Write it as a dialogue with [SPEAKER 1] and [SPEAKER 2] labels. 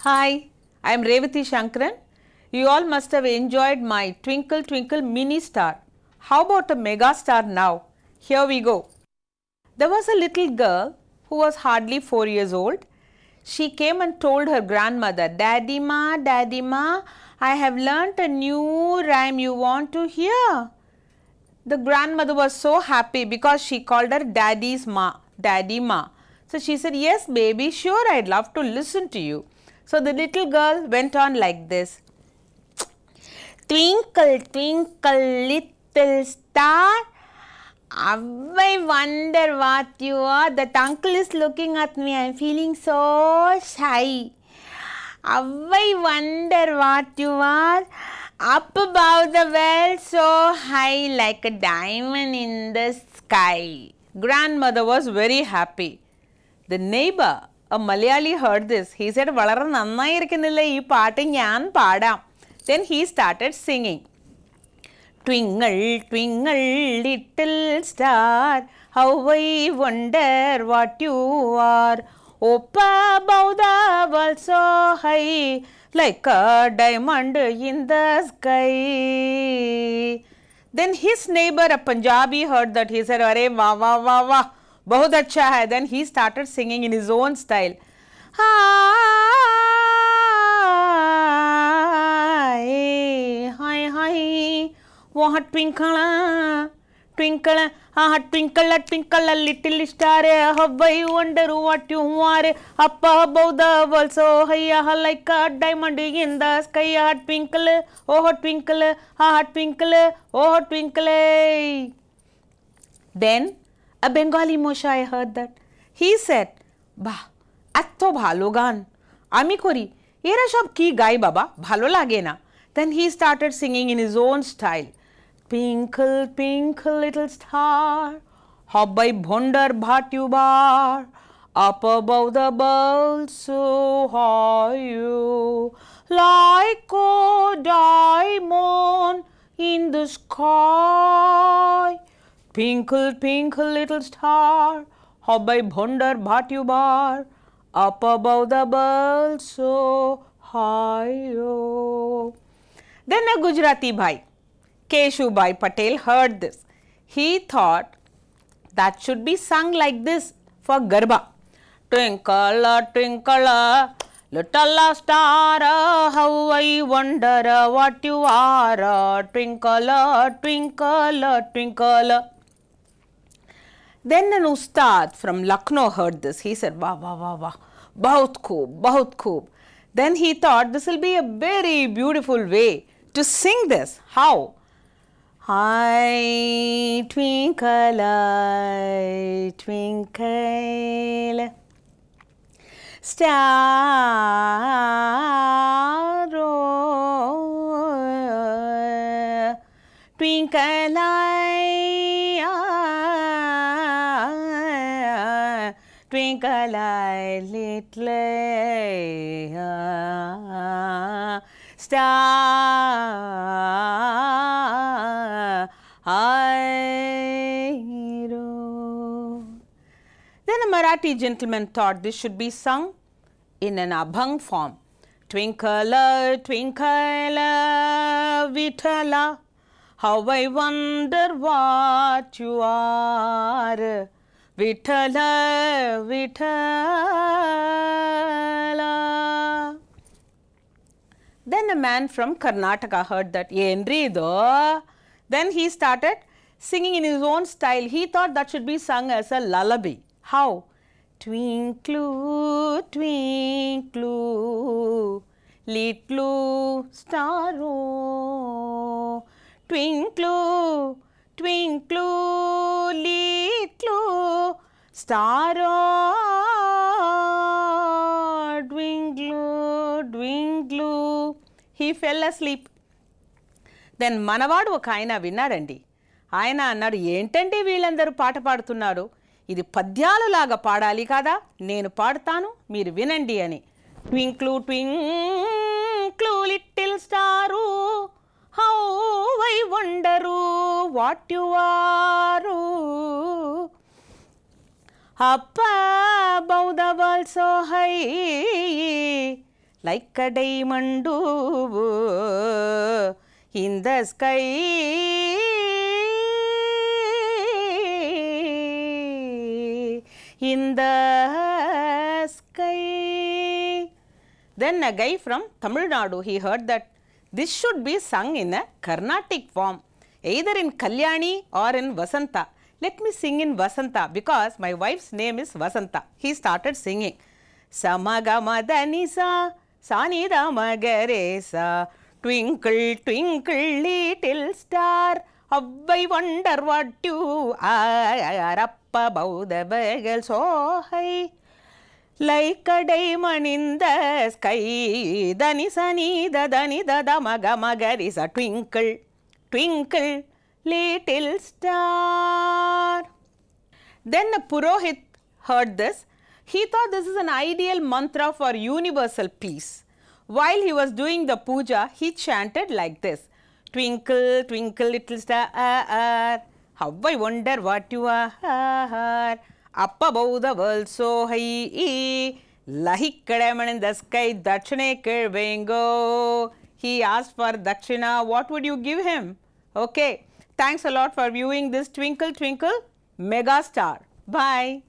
[SPEAKER 1] Hi, I am Revati Shankaran. You all must have enjoyed my Twinkle Twinkle Mini Star. How about a mega star now? Here we go. There was a little girl who was hardly 4 years old. She came and told her grandmother, Daddy Ma, I have learnt a new rhyme you want to hear. The grandmother was so happy because she called her Daddy's Ma, Daddy Ma. So she said, yes baby, sure, I'd love to listen to you. So the little girl went on like this. Twinkle, twinkle, little star, how I wonder what you are. That uncle is looking at me. I am feeling so shy. How I wonder what you are. Up above the world, so high, like a diamond in the sky. Grandmother was very happy. The neighbor, a Malayali, heard this. He said, Valara nannai irukkunnilla ee paattu njan paadam. Then he started singing. Twinkle, twinkle, little star, how I wonder what you are. Up above the world so high, like a diamond in the sky. Then his neighbor, a Punjabi, heard that. He said, Arey wah wah wah wah, bahut acha hai. Then he started singing in his own style. Hi, hi, hi. Wah twinkle, twinkle, twinkle, twinkle, little star, how I wonder what you are. Up above the world so high, like a diamond in the sky. Twinkle, oh twinkle, twinkle, oh twinkle. Then a Bengali Moshai heard that. He said, Bah, atto bhalo gan. Ami kori, era shob ki gai baba, bhalo lage na. Then he started singing in his own style. Twinkle, twinkle, little star, how I wonder what you are. Up above the world so high you, like a diamond in the sky. Twinkle, twinkle, little star, how I wonder what you are. Up above the world so high you. Then a Gujarati bhai, Keshubai Patel, heard this. He thought that should be sung like this for Garba. Twinkle, twinkle, little star, how I wonder what you are. Twinkle, twinkle, twinkle. Then an Ustad from Lucknow heard this. He said, Wah, wah, wah, wah, bahut khoob, bahut khoob. Then he thought this will be a very beautiful way to sing this. How? I twinkle, star, oh, twinkle, twinkle, little star, I row. Then a Marathi gentleman thought this should be sung in an abhang form. Twinkle, twinkle, Vithala, how I wonder what you are. Vithala, Vithala. Then a man from Karnataka heard that. Yenri do. Then he started singing in his own style. He thought that should be sung as a lullaby. How? Twinkle, twinkle, little star, oh. Twinkle, twinkle, little star, oh. Twinkle, twinkle. He fell asleep. Then మనవాడు ఒక ఆయన విన్నాడండి. ఆయన అన్నాడు, ఏంటండి వీళ్ళందరూ పాట పాడుతున్నారు, ఇది పద్యాలులాగా పాడాలి కదా, నేను పాడతాను మీరు వినండి అని. Twinkle twinkle little star, how I wonder what you are. Up above the world so high, like a diamond in the sky. In the sky. Then a guy from Tamil Nadu, he heard that this should be sung in a Carnatic form, either in Kalyani or in Vasanta. Let me sing in Vasanta because my wife's name is Vasanta. He started singing. Samagamadhanisa, Sanida Magaresa, twinkle, twinkle, little star, how I wonder what you are up above the bagel so high. Like a diamond in the sky, dani sani da dani da da maga maga is a twinkle, twinkle, little star. Then the Purohit heard this. He thought this is an ideal mantra for universal peace. While he was doing the puja, he chanted like this. Twinkle, twinkle, little star, how I wonder what you are. Up above the world so high, like a diamond in the sky, Dakshine Kirvengo. He asked for Dakshina. What would you give him? Okay. Thanks a lot for viewing this Twinkle Twinkle Mega Star. Bye.